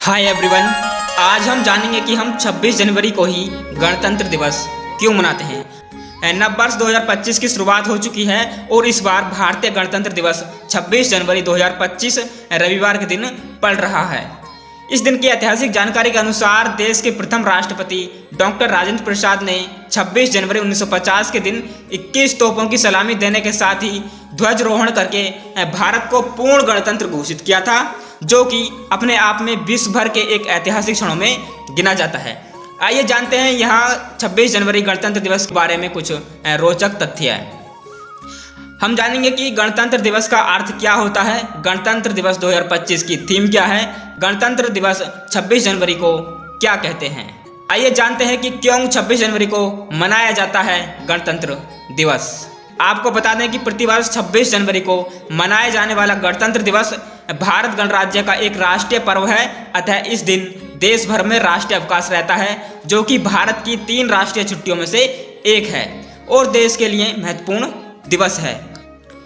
Hi everyone, आज हम जानेंगे कि हम 26 जनवरी को ही गणतंत्र दिवस क्यों मनाते हैं। नव वर्ष 2025 की शुरुआत हो चुकी है और इस बार भारतीय गणतंत्र दिवस 26 जनवरी 2025 रविवार के दिन पड़ रहा है। इस दिन की ऐतिहासिक जानकारी के अनुसार देश के प्रथम राष्ट्रपति डॉक्टर राजेंद्र प्रसाद ने 26 जनवरी 1950 के दिन 21 तोपों की सलामी देने के साथ ही ध्वजारोहण करके भारत को पूर्ण गणतंत्र घोषित किया था, जो कि अपने आप में विश्व भर के एक ऐतिहासिक क्षणों में गिना जाता है। आइए जानते हैं यहाँ 26 जनवरी गणतंत्र दिवस के बारे में कुछ रोचक तथ्य है। हम जानेंगे कि गणतंत्र दिवस का अर्थ क्या होता है, गणतंत्र दिवस 2025 की थीम क्या है, गणतंत्र दिवस 26 जनवरी को क्या कहते हैं। आइए जानते हैं कि क्यों 26 जनवरी को मनाया जाता है गणतंत्र दिवस। आपको बता दें कि प्रतिवर्ष 26 जनवरी को मनाया जाने वाला गणतंत्र दिवस भारत गणराज्य का एक राष्ट्रीय पर्व है। अतः इस दिन देश भर में राष्ट्रीय अवकाश रहता है, जो कि भारत की 3 राष्ट्रीय छुट्टियों में से एक है और देश के लिए महत्वपूर्ण दिवस है।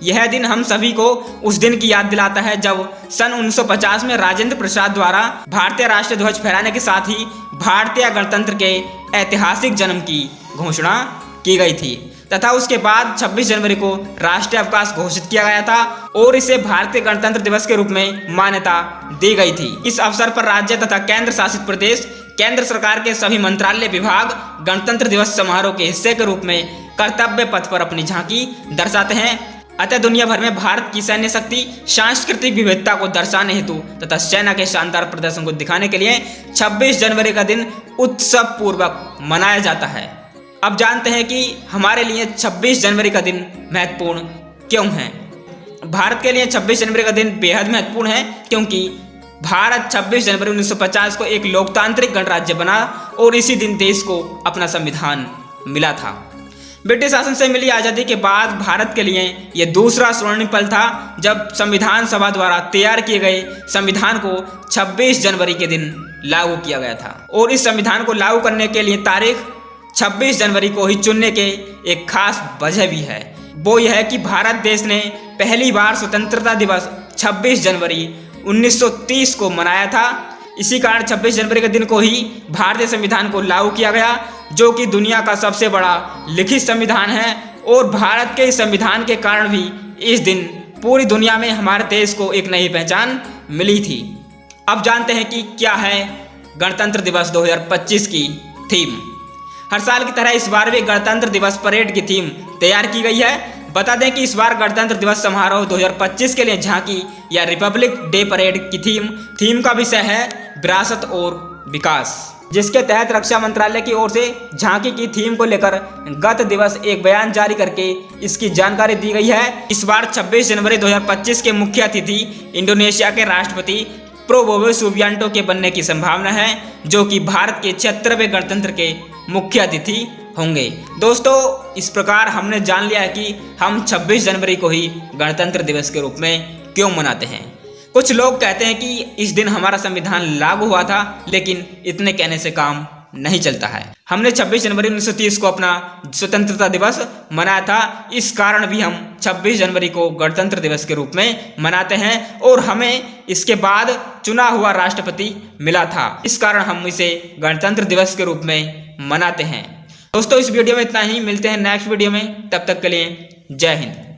यह दिन हम सभी को उस दिन की याद दिलाता है जब सन 1950 में राजेंद्र प्रसाद द्वारा भारतीय राष्ट्रीय ध्वज फहराने के साथ ही भारतीय गणतंत्र के ऐतिहासिक जन्म की घोषणा की गई थी तथा उसके बाद 26 जनवरी को राष्ट्रीय अवकाश घोषित किया गया था और इसे भारतीय गणतंत्र दिवस के रूप में मान्यता दी गई थी। इस अवसर पर राज्य तथा केंद्र शासित प्रदेश, केंद्र सरकार के सभी मंत्रालय विभाग गणतंत्र दिवस समारोह के हिस्से के रूप में कर्तव्य पथ पर अपनी झांकी दर्शाते हैं। अतः दुनिया भर में भारत की सैन्य शक्ति, सांस्कृतिक विविधता को दर्शाने हेतु तथा सेना के शानदार प्रदर्शन को दिखाने के लिए 26 जनवरी का दिन उत्सव पूर्वक मनाया जाता है। अब जानते हैं कि हमारे लिए 26 जनवरी का दिन महत्वपूर्ण क्यों है। भारत के लिए 26 जनवरी का दिन बेहद महत्वपूर्ण है क्योंकि भारत 26 जनवरी 1950 को एक लोकतांत्रिक गणराज्य बना और इसी दिन देश को अपना संविधान मिला था। ब्रिटिश शासन से मिली आज़ादी के बाद भारत के लिए यह दूसरा स्वर्णिम पल था जब संविधान सभा द्वारा तैयार किए गए संविधान को 26 जनवरी के दिन लागू किया गया था और इस संविधान को लागू करने के लिए तारीख 26 जनवरी को ही चुनने के एक खास वजह भी है। वो यह है कि भारत देश ने पहली बार स्वतंत्रता दिवस 26 जनवरी 1930 को मनाया था। इसी कारण 26 जनवरी के दिन को ही भारतीय संविधान को लागू किया गया, जो कि दुनिया का सबसे बड़ा लिखित संविधान है और भारत के इस संविधान के कारण भी इस दिन पूरी दुनिया में हमारे देश को एक नई पहचान मिली थी। अब जानते हैं कि क्या है गणतंत्र दिवस 2025 की थीम। हर साल की तरह इस बार भी गणतंत्र दिवस परेड की थीम तैयार की गई है। बता दें कि इस बार गणतंत्र दिवस समारोह 2025 के लिए झांकी या रिपब्लिक डे परेड की थीम का विषय है विरासत और विकास, जिसके तहत रक्षा मंत्रालय की ओर से झांकी की थीम को लेकर गत दिवस एक बयान जारी करके इसकी जानकारी दी गई है। इस बार 26 जनवरी 2025 के मुख्य अतिथि इंडोनेशिया के राष्ट्रपति प्रोबोवो सुबियांटो के बनने की संभावना है, जो कि भारत के 76वें गणतंत्र के मुख्य अतिथि होंगे। दोस्तों, इस प्रकार हमने जान लिया है कि हम 26 जनवरी को ही गणतंत्र दिवस के रूप में क्यों मनाते हैं। कुछ लोग कहते हैं कि इस दिन हमारा संविधान लागू हुआ था, लेकिन इतने कहने से काम नहीं चलता है। हमने 26 जनवरी 1930 को अपना स्वतंत्रता दिवस मनाया था। इस कारण भी हम 26 जनवरी को गणतंत्र दिवस के रूप में मनाते हैं और हमें इसके बाद चुना हुआ राष्ट्रपति मिला था। इस कारण हम इसे गणतंत्र दिवस के रूप में मनाते हैं। दोस्तों, इस वीडियो में इतना ही। मिलते हैं नेक्स्ट वीडियो में, तब तक के लिए जय हिंद।